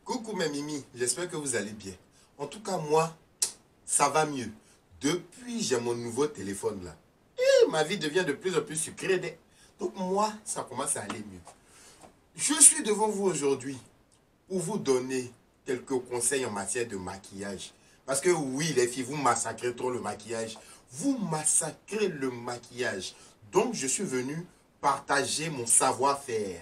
Coucou mes mimi, j'espère que vous allez bien. En tout cas, moi, ça va mieux. Depuis j'ai mon nouveau téléphone là, ma vie devient de plus en plus sucrée. Donc moi, ça commence à aller mieux. Je suis devant vous aujourd'hui pour vous donner quelques conseils en matière de maquillage. Parce que oui, les filles, vous massacrez trop le maquillage. Vous massacrez le maquillage. Donc, je suis venu partager mon savoir-faire.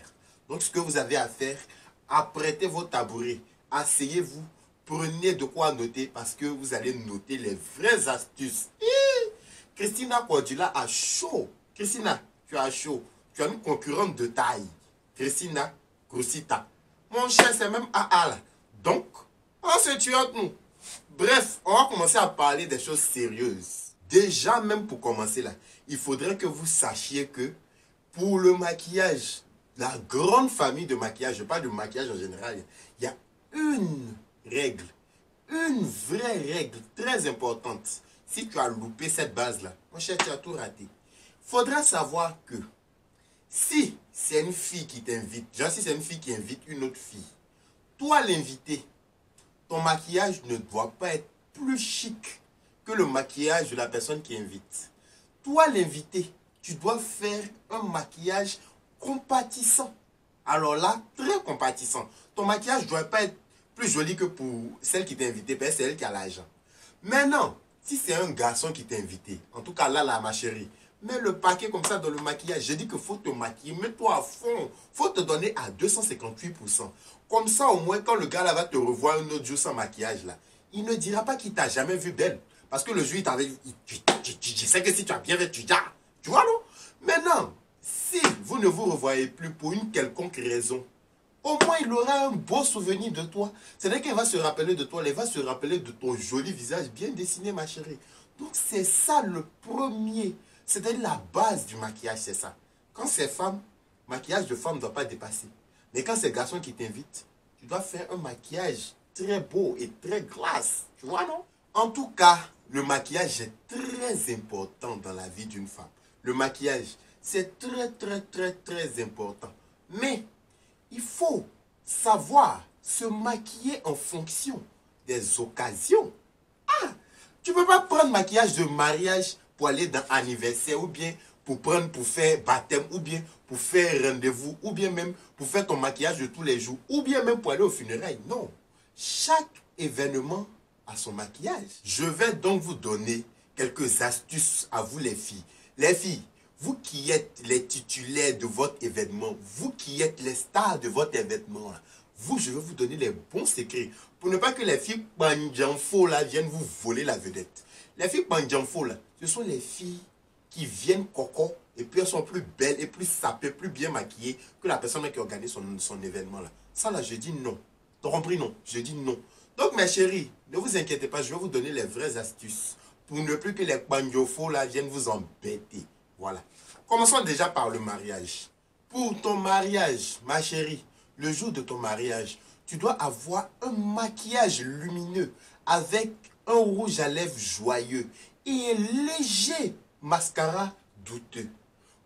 Donc, ce que vous avez à faire, apprêtez vos tabourets, asseyez-vous, prenez de quoi noter parce que vous allez noter les vraies astuces. Christina Cordula a chaud. Christina, tu as chaud. Tu as une concurrente de taille. Christina Crusita. Mon cher, c'est même AA là. Donc, on se tue entre nous. Bref, on va commencer à parler des choses sérieuses. Déjà, même pour commencer là, il faudrait que vous sachiez que pour le maquillage, la grande famille de maquillage, je parle de maquillage en général, il y a une règle, une vraie règle très importante. Si tu as loupé cette base-là, mon cher, tu as tout raté. Il faudra savoir que si c'est une fille qui t'invite, genre si c'est une fille qui invite une autre fille, toi l'invité, ton maquillage ne doit pas être plus chic que le maquillage de la personne qui invite. Toi l'invité, tu dois faire un maquillage compatissant. Alors là, très compatissant. Ton maquillage ne doit pas être plus joli que pour celle qui t'a invité, parce que c'est elle qui a l'argent. Maintenant, si c'est un garçon qui t'a invité, en tout cas là, ma chérie, mets le paquet comme ça dans le maquillage. Je dis qu'il faut te maquiller, mets-toi à fond. Il faut te donner à 258%. Comme ça, au moins, quand le gars là va te revoir un autre jour sans maquillage, là, il ne dira pas qu'il t'a jamais vu belle. Parce que le jour, il t'avait dit, je sais que si tu as bien fait, tu vois, non? Maintenant, si vous ne vous revoyez plus pour une quelconque raison, au moins il aura un beau souvenir de toi. C'est-à-dire qu'il va se rappeler de toi, il va se rappeler de ton joli visage bien dessiné, ma chérie. Donc c'est ça le premier, c'est-à-dire la base du maquillage, c'est ça. Quand c'est femme, maquillage de femme ne doit pas dépasser. Mais quand c'est garçon qui t'invite, tu dois faire un maquillage très beau et très classe. Tu vois, non? En tout cas, le maquillage est très important dans la vie d'une femme. Le maquillage, c'est très important. Mais il faut savoir se maquiller en fonction des occasions. Ah, tu ne peux pas prendre maquillage de mariage pour aller dans anniversaire ou bien pour faire baptême ou bien pour faire rendez-vous ou bien même pour faire ton maquillage de tous les jours ou bien même pour aller au funérailles. Non, chaque événement a son maquillage. Je vais donc vous donner quelques astuces à vous les filles. Les filles, vous qui êtes les titulaires de votre événement, vous qui êtes les stars de votre événement, vous, je vais vous donner les bons secrets pour ne pas que les filles bandjanfo là viennent vous voler la vedette. Les filles bandjanfo là, ce sont les filles qui viennent coco et puis elles sont plus belles et plus sapées, plus bien maquillées que la personne qui organise son événement là. Ça là, je dis non. T'as compris non? Je dis non. Donc mes chéris, ne vous inquiétez pas, je vais vous donner les vraies astuces pour ne plus que les bandjofos là viennent vous embêter. Voilà. Commençons déjà par le mariage. Pour ton mariage, ma chérie, le jour de ton mariage, tu dois avoir un maquillage lumineux avec un rouge à lèvres joyeux et un léger mascara douteux.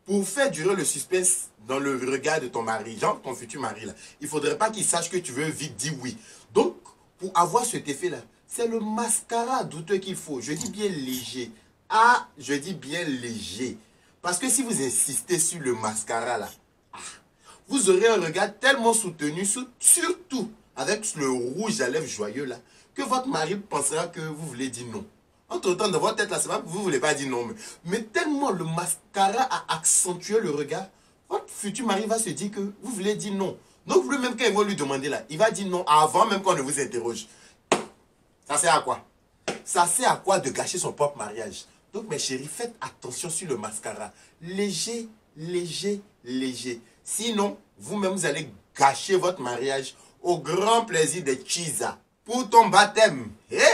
Pour faire durer le suspense dans le regard de ton mari, genre ton futur mari là, il ne faudrait pas qu'il sache que tu veux vite dire oui. Donc, pour avoir cet effet là, c'est le mascara douteux qu'il faut. Je dis bien léger. Ah, je dis bien léger. Parce que si vous insistez sur le mascara là, vous aurez un regard tellement soutenu, surtout avec le rouge à lèvres joyeux là, que votre mari pensera que vous voulez dire non. Entre-temps, dans votre tête là, c'est pas que vous ne voulez pas dire non. Mais tellement le mascara a accentué le regard, votre futur mari va se dire que vous voulez dire non. Donc lui-même, quand il va lui demander là, il va dire non avant même qu'on ne vous interroge. Ça sert à quoi? Ça sert à quoi de gâcher son propre mariage? Donc mes chéris, faites attention sur le mascara. Léger, léger, léger. Sinon, vous-même, vous allez gâcher votre mariage au grand plaisir de Chiza. Pour ton baptême,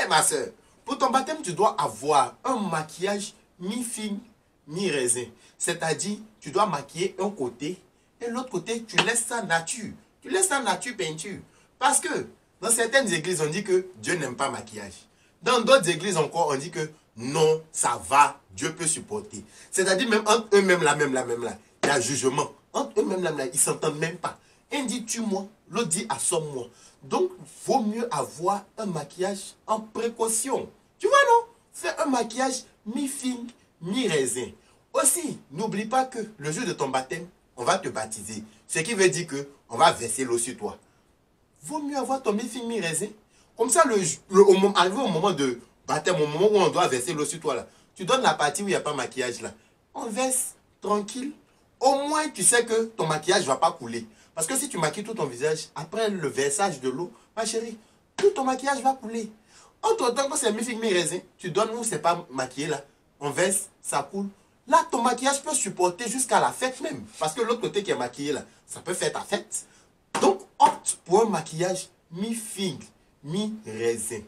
ma soeur, pour ton baptême, tu dois avoir un maquillage mi-fine, mi-raisin. C'est-à-dire, tu dois maquiller un côté et l'autre côté, tu laisses ça nature. Tu laisses ça nature peinture. Parce que dans certaines églises, on dit que Dieu n'aime pas maquillage. Dans d'autres églises encore, on dit que non, ça va, Dieu peut supporter. C'est-à-dire même entre eux-mêmes là, il y a jugement. Entre eux-mêmes là, ils ne s'entendent même pas. Un dit tue-moi, l'autre dit assomme-moi. Donc, vaut mieux avoir un maquillage en précaution. Tu vois, non? Fais un maquillage mi-figue, mi-raisin. Aussi, n'oublie pas que le jour de ton baptême, on va te baptiser. Ce qui veut dire que on va verser l'eau sur toi. Vaut mieux avoir ton mi-figue, mi-raisin. Comme ça, arrivé au moment de baptême, au moment où on doit verser l'eau sur toi, là, tu donnes la partie où il n'y a pas de maquillage là. On verse tranquille. Au moins, tu sais que ton maquillage ne va pas couler. Parce que si tu maquilles tout ton visage, après le versage de l'eau, ma chérie, tout ton maquillage va couler. Entre-temps, quand c'est mi-figue, mi-raisin, tu donnes où c'est pas maquillé là. On verse, ça coule. Là, ton maquillage peut supporter jusqu'à la fête même. Parce que l'autre côté qui est maquillé là, ça peut faire ta fête. Donc, opte pour un maquillage mi-figue, mi-raisin.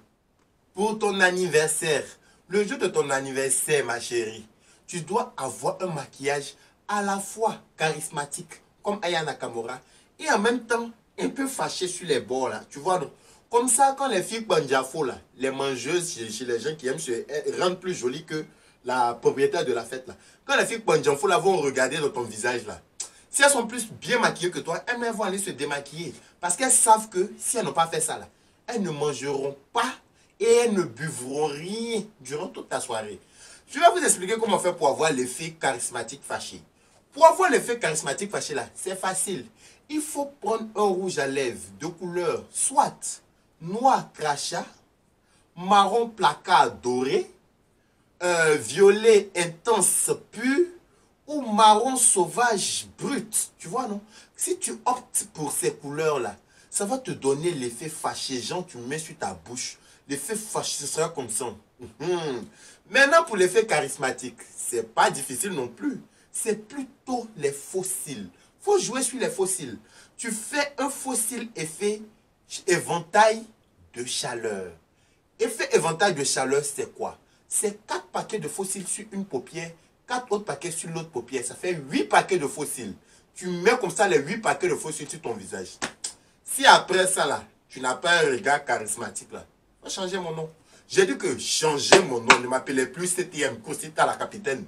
Pour ton anniversaire, le jour de ton anniversaire, ma chérie, tu dois avoir un maquillage à la fois charismatique, comme Aya Nakamura, et en même temps, un peu fâché sur les bords, là. Tu vois, non? Comme ça, quand les filles banjafo, là, les mangeuses, chez les gens qui aiment se rendre plus jolies que la propriétaire de la fête, là. Quand les filles banjafo, là, vont regarder dans ton visage, là, si elles sont plus bien maquillées que toi, elles vont aller se démaquiller. Parce qu'elles savent que si elles n'ont pas fait ça, là, elles ne mangeront pas et elles ne buvront rien durant toute ta soirée. Je vais vous expliquer comment faire pour avoir l'effet charismatique fâché. Pour avoir l'effet charismatique fâché là, c'est facile. Il faut prendre un rouge à lèvres de couleur soit noir crachat, marron placard doré, violet intense pur ou marron sauvage brut. Tu vois, non? Si tu optes pour ces couleurs là, ça va te donner l'effet fâché. Genre, tu mets sur ta bouche. L'effet fâché, ce sera comme ça. Maintenant, pour l'effet charismatique, c'est pas difficile non plus. C'est plutôt les fossiles. Faut jouer sur les fossiles. Tu fais un fossile effet éventail de chaleur. Effet éventail de chaleur, c'est quoi? C'est 4 paquets de fossiles sur une paupière, 4 autres paquets sur l'autre paupière. Ça fait 8 paquets de fossiles. Tu mets comme ça les 8 paquets de fossiles sur ton visage. Si après ça, là, tu n'as pas un regard charismatique, là, va changer mon nom. J'ai dit que changer mon nom, ne m'appelez plus CTM, Cosita la capitaine.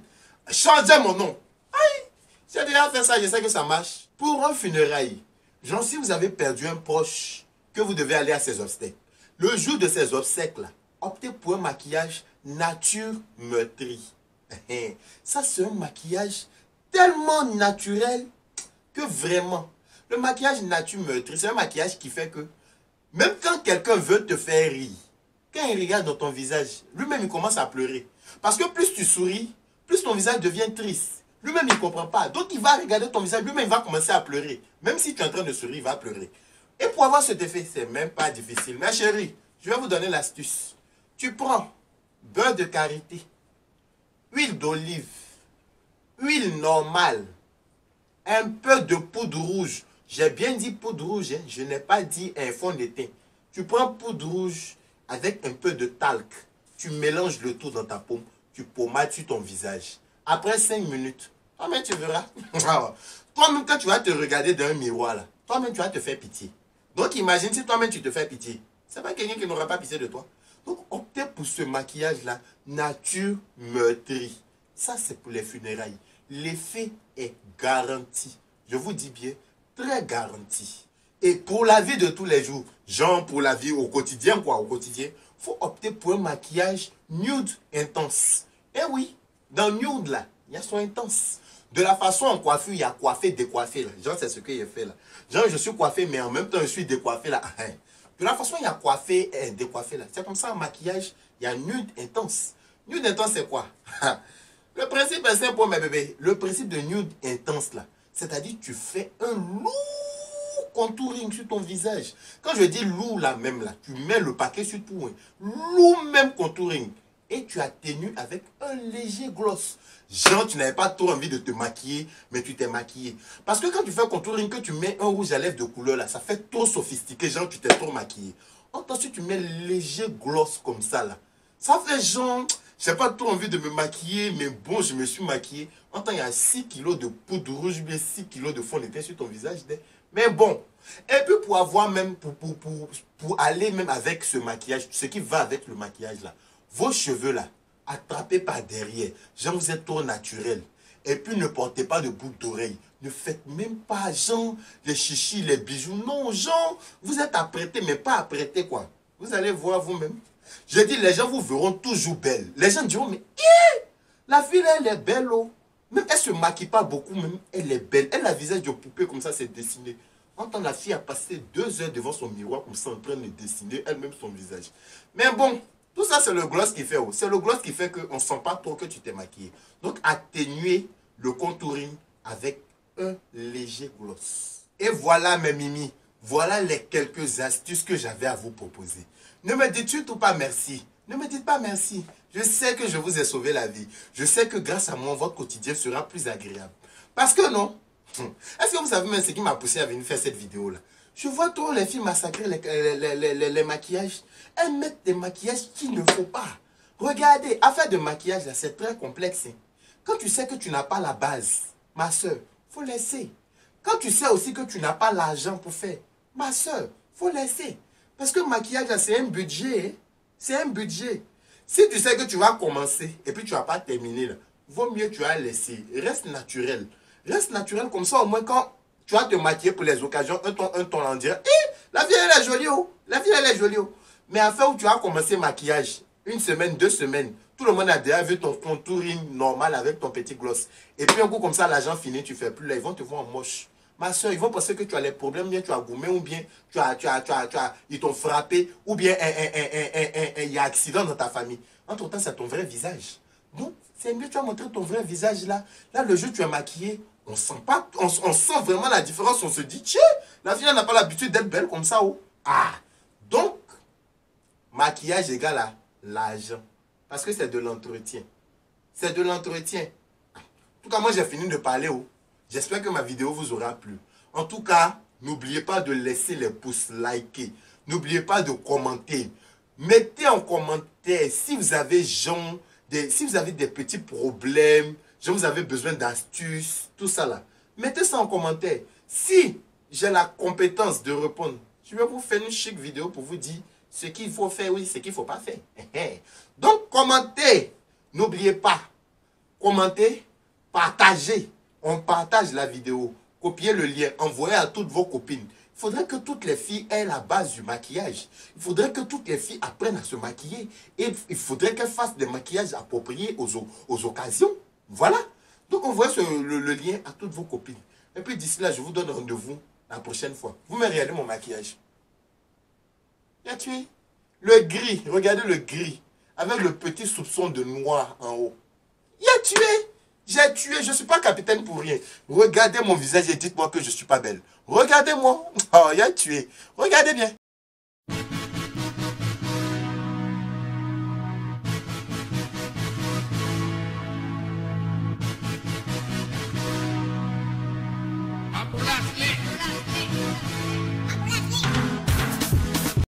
Changer mon nom. Aïe, j'ai déjà fait ça, je sais que ça marche. Pour un funérail, genre si vous avez perdu un proche, que vous devez aller à ses obsèques. Le jour de ces obsèques-là, optez pour un maquillage nature meurtrie. Ça, c'est un maquillage tellement naturel que vraiment, le maquillage nature meurtrie, c'est un maquillage qui fait que même quand quelqu'un veut te faire rire, quand il regarde dans ton visage, lui-même il commence à pleurer. Parce que plus tu souris, plus ton visage devient triste. Lui-même il ne comprend pas. Donc il va regarder ton visage, lui-même il va commencer à pleurer. Même si tu es en train de sourire, il va pleurer. Et pour avoir cet effet, c'est même pas difficile. Ma chérie, je vais vous donner l'astuce. Tu prends beurre de karité, huile d'olive, huile normale, un peu de poudre rouge. J'ai bien dit poudre rouge, hein? Je n'ai pas dit un fond de teint. Tu prends poudre rouge avec un peu de talc. Tu mélanges le tout dans ta paume. Tu pommades sur ton visage. Après 5 minutes, toi-même tu verras. Toi-même quand tu vas te regarder dans un miroir, là, toi-même tu vas te faire pitié. Donc imagine si toi-même tu te fais pitié. C'est pas quelqu'un qui n'aura pas pitié de toi. Donc optez pour ce maquillage-là, nature meurtrie. Ça c'est pour les funérailles. L'effet est garanti. Je vous dis bien, très garanti. Et pour la vie de tous les jours, genre pour la vie au quotidien, quoi, au quotidien, il faut opter pour un maquillage nude intense. Et oui, dans nude là, il y a son intense. De la façon en coiffure, il y a coiffé, décoiffé là. Genre, c'est ce que j'ai fait là. Genre, je suis coiffé, mais en même temps, je suis décoiffé là. De la façon, il y a coiffé et décoiffé là. C'est comme ça en maquillage, il y a nude intense. Nude intense, c'est quoi? Le principe est simple, mes bébés. Le principe de nude intense là, c'est-à-dire tu fais un lourd contouring sur ton visage. Quand je dis lourd là même là, tu mets le paquet sur tout. Hein. Lourd même contouring. Et tu atténues avec un léger gloss. Genre, tu n'avais pas trop envie de te maquiller, mais tu t'es maquillé. Parce que quand tu fais un contouring, que tu mets un rouge à lèvres de couleur là, ça fait trop sophistiqué. Genre, tu t'es trop maquillé. Ensuite, tu mets léger gloss comme ça là. Ça fait genre, j'ai pas trop envie de me maquiller, mais bon, je me suis maquillé. En temps, il y a 6 kilos de poudre rouge, mais 6 kilos de fond de teint sur ton visage. Mais bon. Et puis pour avoir même, pour aller même avec ce maquillage, ce qui va avec le maquillage là, vos cheveux là, attrapez par derrière. Genre, vous êtes trop naturel. Et puis ne portez pas de boucle d'oreille. Ne faites même pas, genre, les chichis, les bijoux. Non, genre, vous êtes apprêtés, mais pas apprêtés, quoi. Vous allez voir vous-même. Je dis, les gens vous verront toujours belle. Les gens diront, mais la fille, elle est belle, oh. Même elle se maquille pas beaucoup, même elle est belle. Elle a le visage de poupée comme ça, c'est dessiné. Entend la fille a passé 2 heures devant son miroir comme ça en train de dessiner elle-même son visage. Mais bon, tout ça c'est le gloss qui fait. Oh. C'est le gloss qui fait qu'on ne sent pas trop que tu t'es maquillé. Donc atténuer le contouring avec un léger gloss. Et voilà mes mimi. Voilà les quelques astuces que j'avais à vous proposer. Ne me dites surtout pas merci. Ne me dites pas merci. Je sais que je vous ai sauvé la vie. Je sais que grâce à moi, votre quotidien sera plus agréable. Parce que non. Est-ce que vous savez même ce qui m'a poussé à venir faire cette vidéo-là? Je vois trop les filles massacrer les maquillages. Elles mettent des maquillages qu'il ne faut pas. Regardez, affaire de maquillage, là, c'est très complexe. Quand tu sais que tu n'as pas la base, ma soeur, faut laisser. Quand tu sais aussi que tu n'as pas l'argent pour faire, ma soeur, faut laisser. Parce que le maquillage, là, c'est un budget. Hein? C'est un budget. Si tu sais que tu vas commencer et puis tu vas pas terminer, là, vaut mieux tu vas laisser. Reste naturel. Reste naturel comme ça, au moins quand tu vas te maquiller pour les occasions, un ton, on dirait, la vie elle est jolie, oh. La vie elle est jolie, oh. Mais à faire où tu vas commencer le maquillage, 1 semaine, 2 semaines, tout le monde a déjà vu ton contouring normal avec ton petit gloss. Et puis un coup comme ça, l'argent fini, tu fais plus là, ils vont te voir en moche. Ma soeur, ils vont penser que tu as les problèmes, bien tu as gourmé, ou bien ils t'ont frappé, ou bien il y a accident dans ta famille. Entre-temps, c'est ton vrai visage. Donc, c'est mieux, tu as montré ton vrai visage là. Là, le jour où tu es maquillé, on sent pas, on sent vraiment la différence. On se dit, tiens, la fille n'a pas l'habitude d'être belle comme ça. Oh. Ah, donc, maquillage égale à l'argent. Parce que c'est de l'entretien. C'est de l'entretien. En tout cas, moi, j'ai fini de parler. Oh. J'espère que ma vidéo vous aura plu. En tout cas, n'oubliez pas de laisser les pouces, liker. N'oubliez pas de commenter. Mettez en commentaire si vous avez si vous avez des petits problèmes, si vous avez besoin d'astuces, tout ça là. Mettez ça en commentaire. Si j'ai la compétence de répondre, je vais vous faire une chic vidéo pour vous dire ce qu'il faut faire, oui, ce qu'il ne faut pas faire. Donc, commentez. N'oubliez pas. Commentez, partagez. On partage la vidéo. Copiez le lien. Envoyez à toutes vos copines. Il faudrait que toutes les filles aient la base du maquillage. Il faudrait que toutes les filles apprennent à se maquiller. Et il faudrait qu'elles fassent des maquillages appropriés aux occasions. Voilà. Donc, envoyez le lien à toutes vos copines. Et puis, d'ici là, je vous donne rendez-vous la prochaine fois. Vous me regardez mon maquillage. Il a tué. Le gris. Regardez le gris. Avec le petit soupçon de noir en haut. Il a tué. J'ai tué. Je ne suis pas capitaine pour rien. Regardez mon visage et dites-moi que je ne suis pas belle. Regardez-moi. Oh, il a tué. Regardez bien.